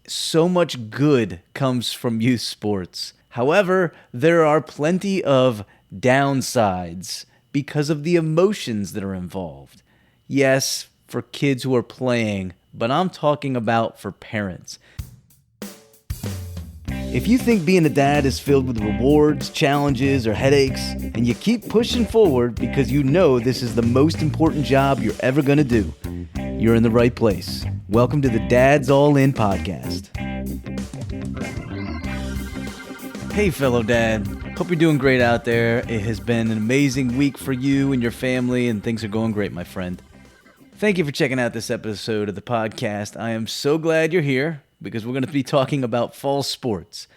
So much good comes from youth sports. However, there are plenty of downsides because of the emotions that are involved. Yes, for kids who are playing, but I'm talking about for parents. If you think being a dad is filled with rewards, challenges, or headaches, and you keep pushing forward because you know this is the most important job you're ever going to do, you're in the right place. Welcome to the Dad's All In podcast. Hey, fellow dad. Hope you're doing great out there. It has been an amazing week for you and your family, and things are going great, my friend. Thank you for checking out this episode of the podcast. I am so glad you're here because we're going to be talking about fall sports.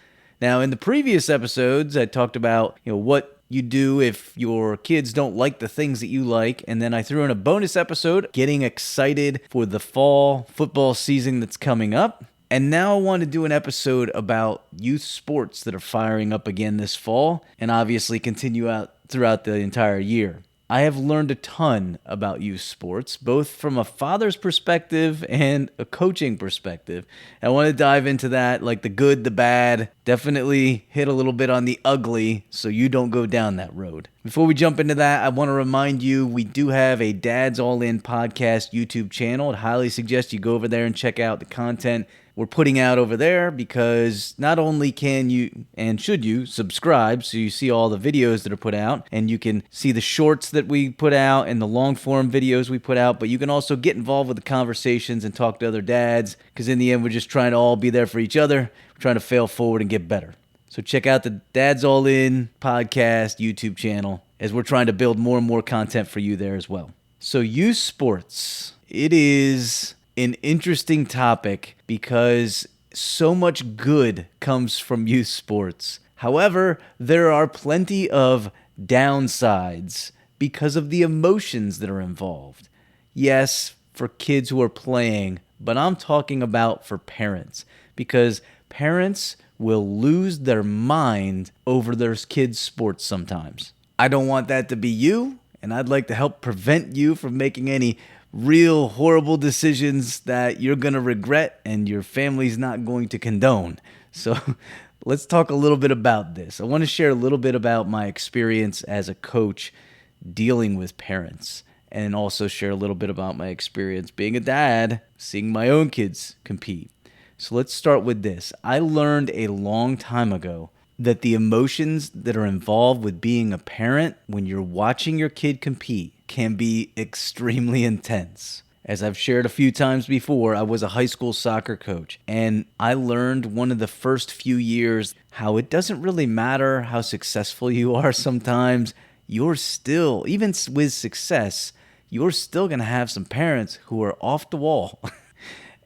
Now, in the previous episodes, I talked about what you do if your kids don't like the things that you like, and then I threw in a bonus episode getting excited for the fall football season that's coming up. And now I want to do an episode about youth sports that are firing up again this fall and obviously continue out throughout the entire year. I have learned a ton about youth sports, both from a father's perspective and a coaching perspective. I want to dive into that, like the good, the bad, definitely hit a little bit on the ugly so you don't go down that road. Before we jump into that, I want to remind you we do have a Dad's All In podcast YouTube channel. I'd highly suggest you go over there and check out the content we're putting out over there, because not only can you and should you subscribe so you see all the videos that are put out and you can see the shorts that we put out and the long form videos we put out, but you can also get involved with the conversations and talk to other dads, because in the end we're just trying to all be there for each other. We're trying to fail forward and get better. So check out the Dad's All In podcast YouTube channel as we're trying to build more and more content for you there as well. So youth sports, it is an interesting topic because so much good comes from youth sports. However, there are plenty of downsides because of the emotions that are involved. Yes, for kids who are playing, but I'm talking about for parents, because parents will lose their mind over their kids' sports sometimes. I don't want that to be you, and I'd like to help prevent you from making any real horrible decisions that you're going to regret and your family's not going to condone. So let's talk a little bit about this. I want to share a little bit about my experience as a coach dealing with parents, and also share a little bit about my experience being a dad, seeing my own kids compete. So let's start with this. I learned a long time ago that the emotions that are involved with being a parent when you're watching your kid compete can be extremely intense. As I've shared a few times before, I was a high school soccer coach, and I learned one of the first few years how it doesn't really matter how successful you are sometimes. You're still, even with success, you're still going to have some parents who are off the wall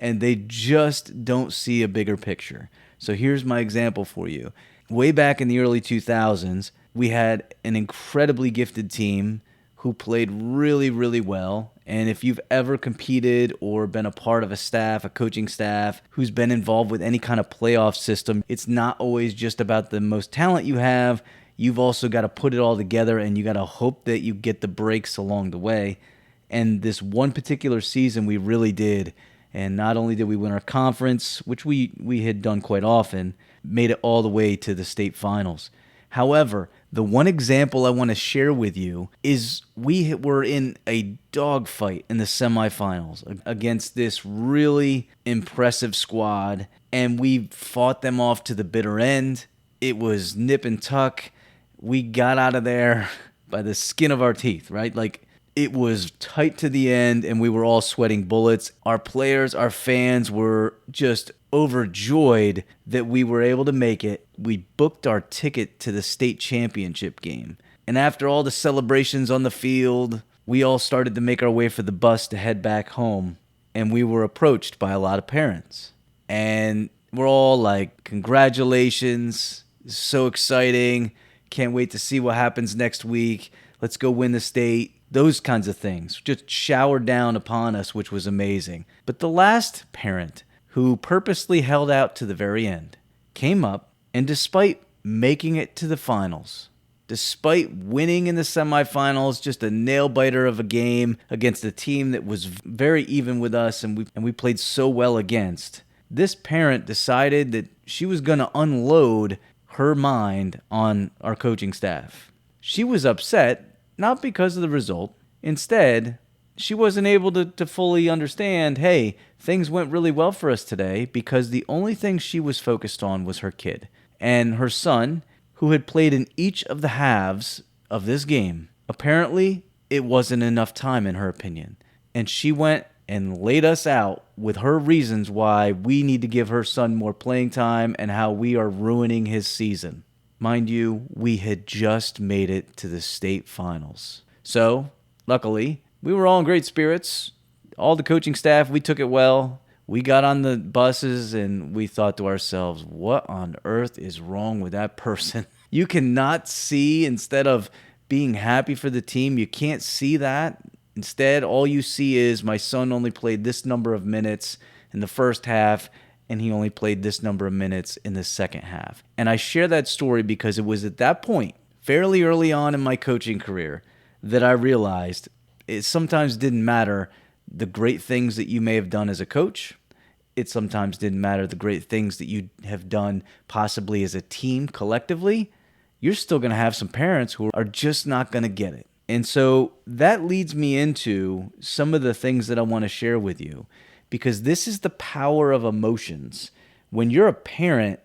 and they just don't see a bigger picture. So here's my example for you. Way back in the early 2000s, we had an incredibly gifted team who played really, really well. And if you've ever competed or been a part of a staff, a coaching staff, who's been involved with any kind of playoff system, it's not always just about the most talent you have. You've also got to put it all together, and you got to hope that you get the breaks along the way. And this one particular season, we really did. And not only did we win our conference, which we had done quite often, made it all the way to the state finals. However, the one example I want to share with you is we were in a dogfight in the semifinals against this really impressive squad, and we fought them off to the bitter end. It was nip and tuck. We got out of there by the skin of our teeth, right? Like, it was tight to the end, and we were all sweating bullets. Our players, our fans were just overjoyed that we were able to make it. We booked our ticket to the state championship game. And after all the celebrations on the field, we all started to make our way for the bus to head back home. And we were approached by a lot of parents. And we're all like, congratulations, so exciting. Can't wait to see what happens next week. Let's go win the state. Those kinds of things just showered down upon us, which was amazing. But the last parent, who purposely held out to the very end, came up, and despite making it to the finals, despite winning in the semifinals, just a nail-biter of a game against a team that was very even with us and we played so well against, this parent decided that she was going to unload her mind on our coaching staff. She was upset, not because of the result. Instead, she wasn't able to fully understand, hey, things went really well for us today because the only thing she was focused on was her kid. And her son, who had played in each of the halves of this game, apparently it wasn't enough time in her opinion. And she went and laid us out with her reasons why we need to give her son more playing time and how we are ruining his season. Mind you, we had just made it to the state finals. So, luckily, we were all in great spirits. All the coaching staff, we took it well. We got on the buses and we thought to ourselves, what on earth is wrong with that person? You cannot see, instead of being happy for the team, you can't see that. Instead, all you see is my son only played this number of minutes in the first half, and he only played this number of minutes in the second half. And I share that story because it was at that point, fairly early on in my coaching career, that I realized it sometimes didn't matter the great things that you may have done as a coach. It sometimes didn't matter the great things that you have done possibly as a team collectively. You're still going to have some parents who are just not going to get it. And so that leads me into some of the things that I want to share with you, because this is the power of emotions. When you're a parent,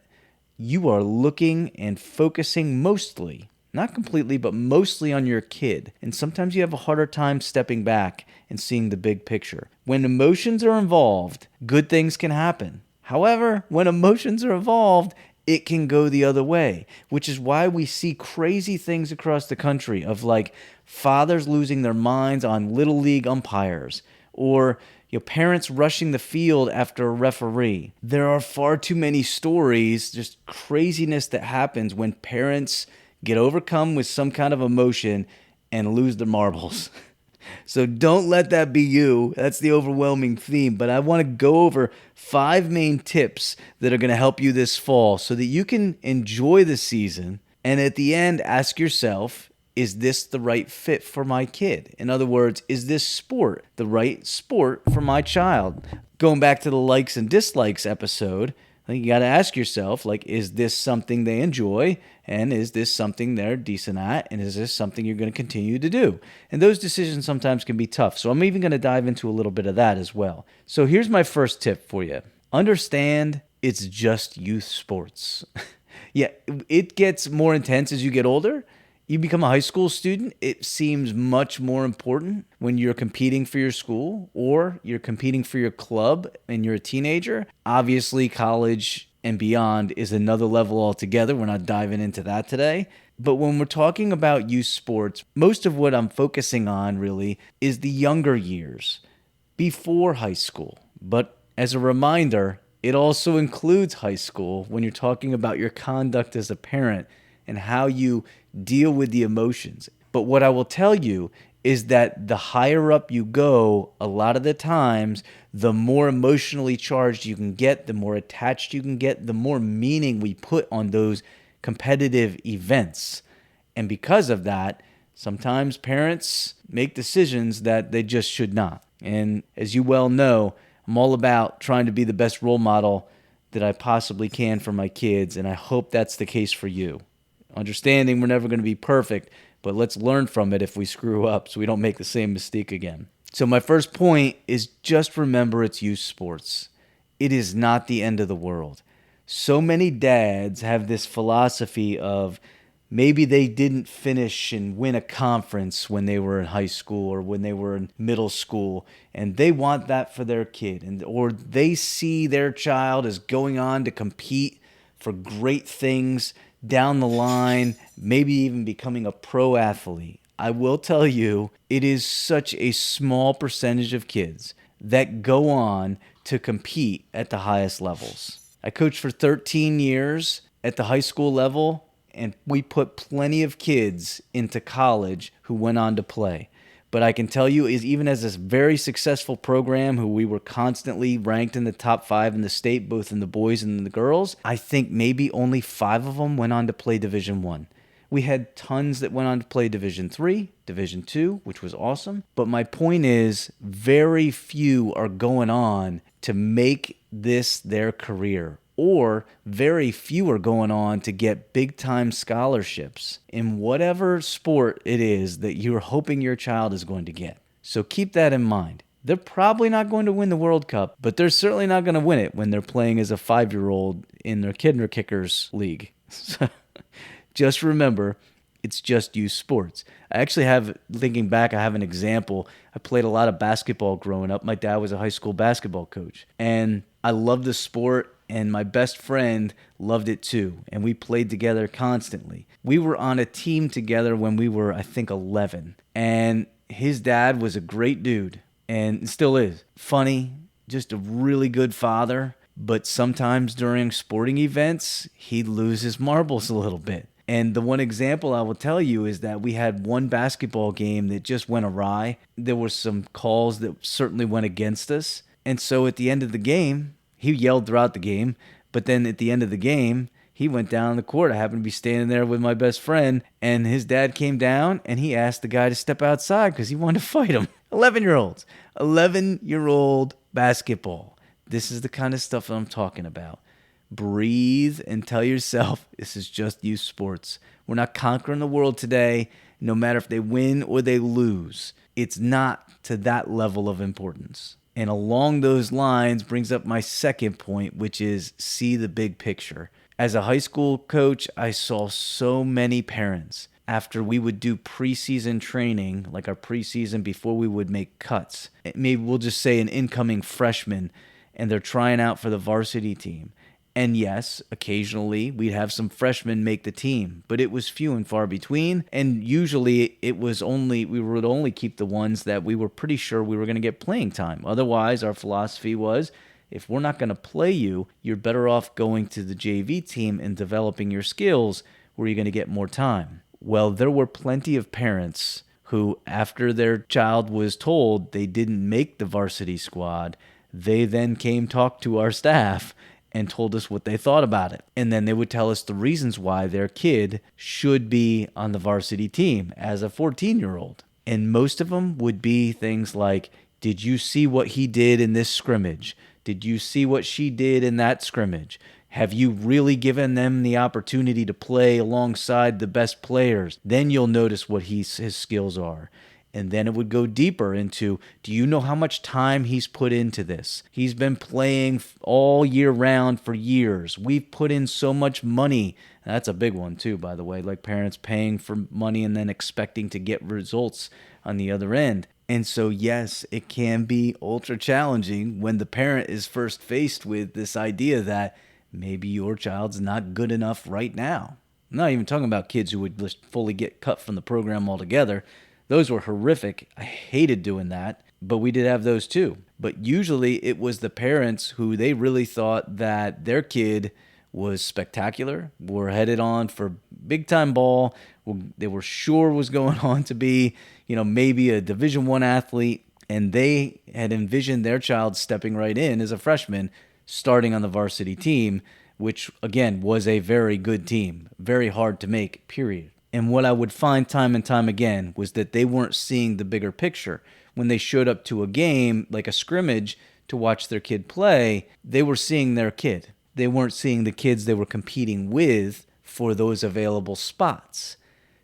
you are looking and focusing mostly, not completely, but mostly on your kid. And sometimes you have a harder time stepping back and seeing the big picture. When emotions are involved, good things can happen. However, when emotions are involved, it can go the other way, which is why we see crazy things across the country of like fathers losing their minds on little league umpires, or parents rushing the field after a referee. There are far too many stories, just craziness that happens when parents get overcome with some kind of emotion and lose their marbles. So don't let that be you. That's the overwhelming theme. But I want to go over 5 main tips that are going to help you this fall so that you can enjoy the season. And at the end, ask yourself, is this the right fit for my kid? In other words, is this sport the right sport for my child? Going back to the likes and dislikes episode, I think you got to ask yourself, like, is this something they enjoy? And is this something they're decent at? And is this something you're going to continue to do? And those decisions sometimes can be tough. So I'm even going to dive into a little bit of that as well. So here's my first tip for you. Understand it's just youth sports. Yeah, it gets more intense as you get older. You become a high school student, it seems much more important when you're competing for your school or you're competing for your club and you're a teenager. Obviously, college and beyond is another level altogether. We're not diving into that today. But when we're talking about youth sports, most of what I'm focusing on really is the younger years before high school. But as a reminder, it also includes high school when you're talking about your conduct as a parent and how you deal with the emotions. But what I will tell you is that the higher up you go, a lot of the times, the more emotionally charged you can get, the more attached you can get, the more meaning we put on those competitive events. And because of that, sometimes parents make decisions that they just should not. And as you well know, I'm all about trying to be the best role model that I possibly can for my kids, and I hope that's the case for you. Understanding we're never going to be perfect, but let's learn from it if we screw up so we don't make the same mistake again. So my first point is just remember it's youth sports. It is not the end of the world. So many dads have this philosophy of maybe they didn't finish and win a conference when they were in high school or when they were in middle school, and they want that for their kid, or they see their child as going on to compete for great things down the line, maybe even becoming a pro athlete. I will tell you, it is such a small percentage of kids that go on to compete at the highest levels. I coached for 13 years at the high school level, and we put plenty of kids into college who went on to play. But I can tell you, is even as a very successful program who we were constantly ranked in the top 5 in the state, both in the boys and the girls, I think maybe only 5 of them went on to play Division I. We had tons that went on to play Division III, Division II, which was awesome. But my point is, very few are going on to make this their career, or very few are going on to get big-time scholarships in whatever sport it is that you're hoping your child is going to get. So keep that in mind. They're probably not going to win the World Cup, but they're certainly not going to win it when they're playing as a 5-year-old in their Kinder Kickers League. So just remember, it's just youth sports. I actually have, thinking back, I have an example. I played a lot of basketball growing up. My dad was a high school basketball coach, and I loved the sport, and my best friend loved it too, and we played together constantly. We were on a team together when we were, I think, 11, and his dad was a great dude, and still is. Funny, just a really good father, but sometimes during sporting events, he'd lose his marbles a little bit. And the one example I will tell you is that we had one basketball game that just went awry. There were some calls that certainly went against us. And so at the end of the game, he yelled throughout the game, but then at the end of the game, he went down the court. I happened to be standing there with my best friend, and his dad came down, and he asked the guy to step outside because he wanted to fight him. 11-year-olds. 11-year-old basketball. This is the kind of stuff that I'm talking about. Breathe and tell yourself this is just youth sports. We're not conquering the world today, no matter if they win or they lose. It's not to that level of importance. And along those lines brings up my second point, which is see the big picture. As a high school coach, I saw so many parents after we would do preseason training, like our preseason before we would make cuts. Maybe we'll just say an incoming freshman, and they're trying out for the varsity team. And yes, occasionally we'd have some freshmen make the team, but it was few and far between. And usually we would only keep the ones that we were pretty sure we were going to get playing time. Otherwise, our philosophy was, if we're not going to play you, you're better off going to the JV team and developing your skills where you're going to get more time. Well, there were plenty of parents who, after their child was told they didn't make the varsity squad, they then came talk to our staff and told us what they thought about it. And then they would tell us the reasons why their kid should be on the varsity team as a 14-year-old. And most of them would be things like, did you see what he did in this scrimmage? Did you see what she did in that scrimmage? Have you really given them the opportunity to play alongside the best players? Then you'll notice what his skills are. And then it would go deeper into, do you know how much time he's put into this? He's been playing all year round for years. We've put in so much money. And that's a big one too, by the way, like parents paying for money and then expecting to get results on the other end. And so, yes, it can be ultra challenging when the parent is first faced with this idea that maybe your child's not good enough right now. I'm not even talking about kids who would just fully get cut from the program altogether. Those were horrific. I hated doing that, but we did have those too. But usually it was the parents who they really thought that their kid was spectacular, were headed on for big time ball. They were sure was going on to be, maybe a Division I athlete, and they had envisioned their child stepping right in as a freshman, starting on the varsity team, which again was a very good team, very hard to make, period. And what I would find time and time again was that they weren't seeing the bigger picture. When they showed up to a game, like a scrimmage, to watch their kid play, they were seeing their kid. They weren't seeing the kids they were competing with for those available spots.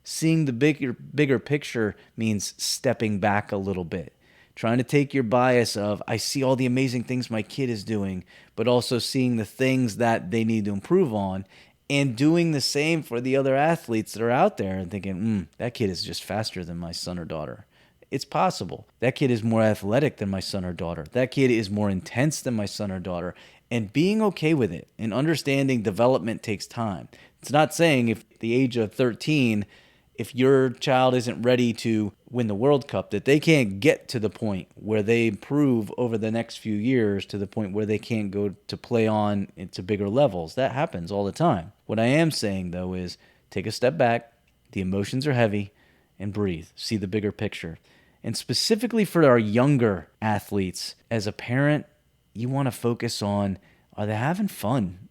Seeing the bigger picture means stepping back a little bit. Trying to take your bias of, I see all the amazing things my kid is doing, but also seeing the things that they need to improve on, and doing the same for the other athletes that are out there and thinking, that kid is just faster than my son or daughter. It's possible. That kid is more athletic than my son or daughter. That kid is more intense than my son or daughter. And being okay with it and understanding development takes time. It's not saying if at the age of 13, if your child isn't ready to win the World Cup, that they can't get to the point where they improve over the next few years to the point where they can't go to play on into bigger levels. That happens all the time. What I am saying, though, is take a step back, the emotions are heavy, and breathe. See the bigger picture. And specifically for our younger athletes, as a parent, you want to focus on, are they having fun?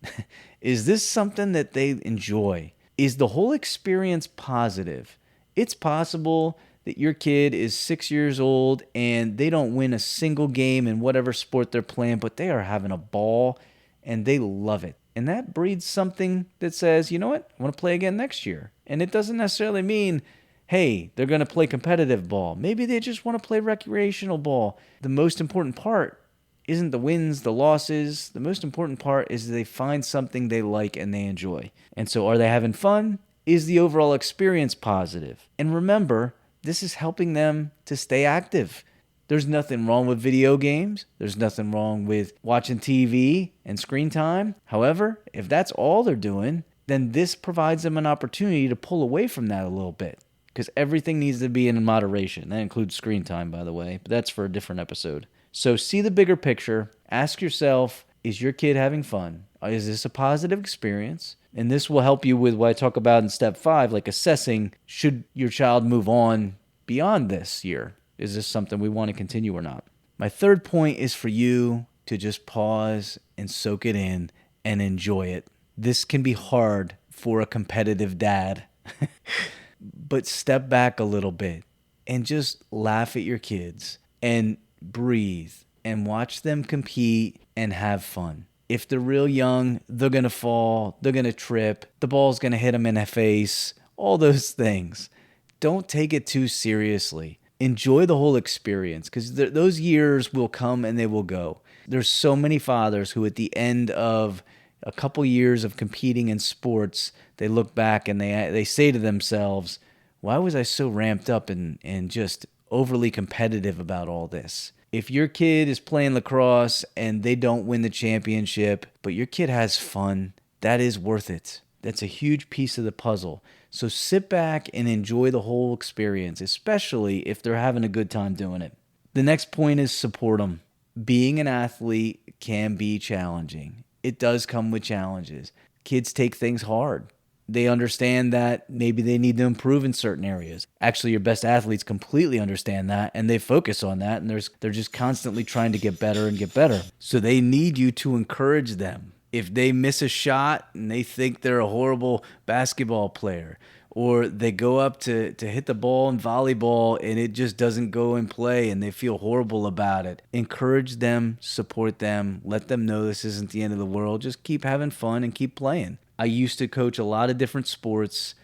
Is this something that they enjoy? Is the whole experience positive? It's possible that your kid is 6 years old and they don't win a single game in whatever sport they're playing, but they are having a ball and they love it. And that breeds something that says, you know what, I want to play again next year. And it doesn't necessarily mean, hey, they're going to play competitive ball. Maybe they just want to play recreational ball. The most important part isn't the wins, the losses. The most important part is they find something they like and they enjoy. And so are they having fun? Is the overall experience positive? And remember, this is helping them to stay active. There's nothing wrong with video games. There's nothing wrong with watching TV and screen time. However, if that's all they're doing, then this provides them an opportunity to pull away from that a little bit, because everything needs to be in moderation. That includes screen time, by the way, but that's for a different episode. So see the bigger picture. Ask yourself, is your kid having fun? Is this a positive experience? And this will help you with what I talk about in step 5, like assessing, should your child move on beyond this year? Is this something we want to continue or not? My third point is for you to just pause and soak it in and enjoy it. This can be hard for a competitive dad, but step back a little bit and just laugh at your kids and breathe and watch them compete and have fun. If they're real young, they're going to fall, they're going to trip, the ball's going to hit them in the face, all those things. Don't take it too seriously. Enjoy the whole experience, because those years will come and they will go. There's so many fathers who at the end of a couple years of competing in sports, they look back and they say to themselves, why was I so ramped up and just overly competitive about all this? If your kid is playing lacrosse and they don't win the championship, but your kid has fun, that is worth it. That's a huge piece of the puzzle. So sit back and enjoy the whole experience, especially if they're having a good time doing it. The next point is support them. Being an athlete can be challenging. It does come with challenges. Kids take things hard. They understand that maybe they need to improve in certain areas. Actually, your best athletes completely understand that, and they focus on that, and they're just constantly trying to get better and get better. So they need you to encourage them. If they miss a shot and they think they're a horrible basketball player, or they go up to hit the ball in volleyball and it just doesn't go in play and they feel horrible about it, encourage them, support them, let them know this isn't the end of the world. Just keep having fun and keep playing. I used to coach a lot of different sports,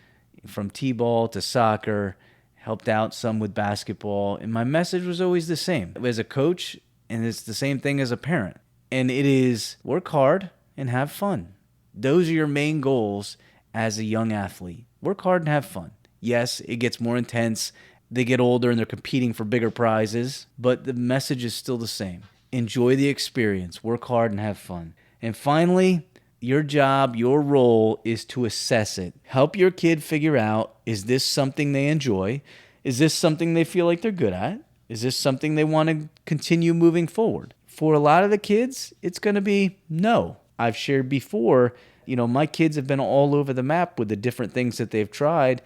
from t-ball to soccer, helped out some with basketball, and my message was always the same. As a coach, and it's the same thing as a parent, and it is work hard and have fun. Those are your main goals as a young athlete. Work hard and have fun. Yes, it gets more intense. They get older and they're competing for bigger prizes, but the message is still the same. Enjoy the experience, work hard and have fun. And finally, your job, your role is to assess it. Help your kid figure out, is this something they enjoy? Is this something they feel like they're good at? Is this something they want to continue moving forward? For a lot of the kids, it's going to be no. I've shared before, my kids have been all over the map with the different things that they've tried,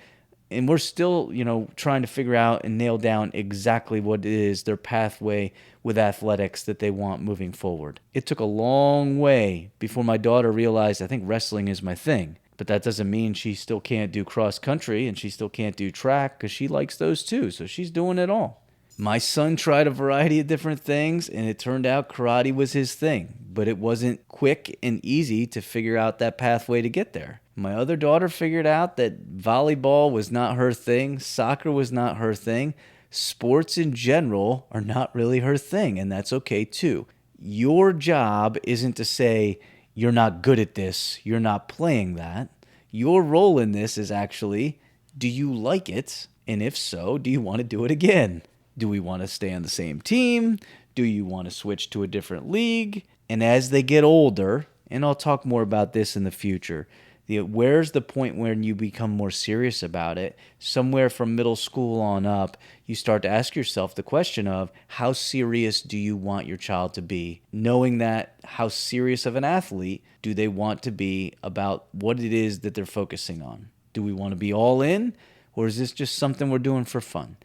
and we're still, trying to figure out and nail down exactly what it is, their pathway with athletics that they want moving forward. It took a long way before my daughter realized, I think wrestling is my thing. But that doesn't mean she still can't do cross country and she still can't do track, because she likes those too. So she's doing it all. My son tried a variety of different things, and it turned out karate was his thing. But it wasn't quick and easy to figure out that pathway to get there. My other daughter figured out that volleyball was not her thing, soccer was not her thing, sports in general are not really her thing, and that's okay too. Your job isn't to say, you're not good at this, you're not playing that. Your role in this is actually, do you like it? And if so, do you want to do it again? Do we want to stay on the same team? Do you want to switch to a different league? And as they get older, and I'll talk more about this in the future, where's the point when you become more serious about it? Somewhere from middle school on up, you start to ask yourself the question of, how serious do you want your child to be? Knowing that, how serious of an athlete do they want to be about what it is that they're focusing on? Do we want to be all in, or is this just something we're doing for fun?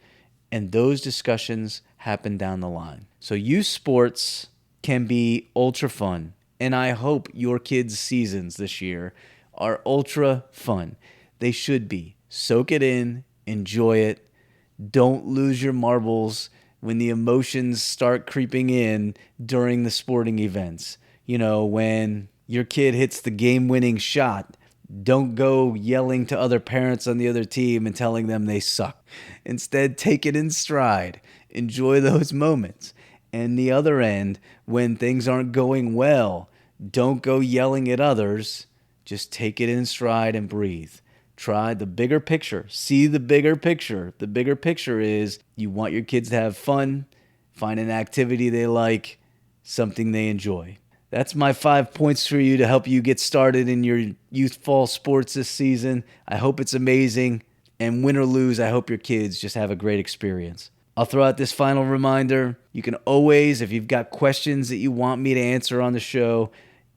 And those discussions happen down the line. So youth sports can be ultra fun. And I hope your kids' seasons this year are ultra fun. They should be. Soak it in, enjoy it, Don't lose your marbles when the emotions start creeping in during the sporting events. When your kid hits the game-winning shot, don't go yelling to other parents on the other team and telling them they suck. Instead, take it in stride. Enjoy those moments. And the other end, when things aren't going well, don't go yelling at others. Just take it in stride and breathe. Try the bigger picture. See the bigger picture. The bigger picture is you want your kids to have fun, find an activity they like, something they enjoy. That's my 5 points for you to help you get started in your youth fall sports this season. I hope it's amazing. And win or lose, I hope your kids just have a great experience. I'll throw out this final reminder. You can always, if you've got questions that you want me to answer on the show,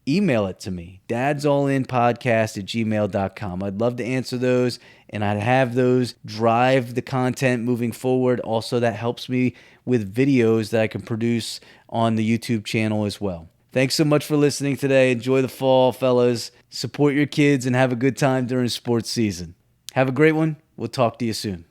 email it to me, dadsallinpodcast@gmail.com. I'd love to answer those, and I'd have those drive the content moving forward. Also, that helps me with videos that I can produce on the YouTube channel as well. Thanks so much for listening today. Enjoy the fall, fellas. Support your kids and have a good time during sports season. Have a great one. We'll talk to you soon.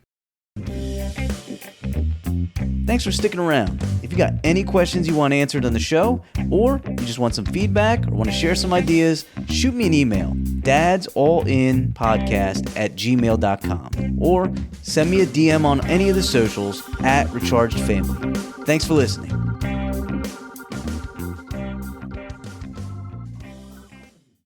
Thanks for sticking around. If you got any questions you want answered on the show, or you just want some feedback or want to share some ideas, shoot me an email, dadsallinpodcast@gmail.com, or send me a DM on any of the socials @rechargedfamily. Thanks for listening.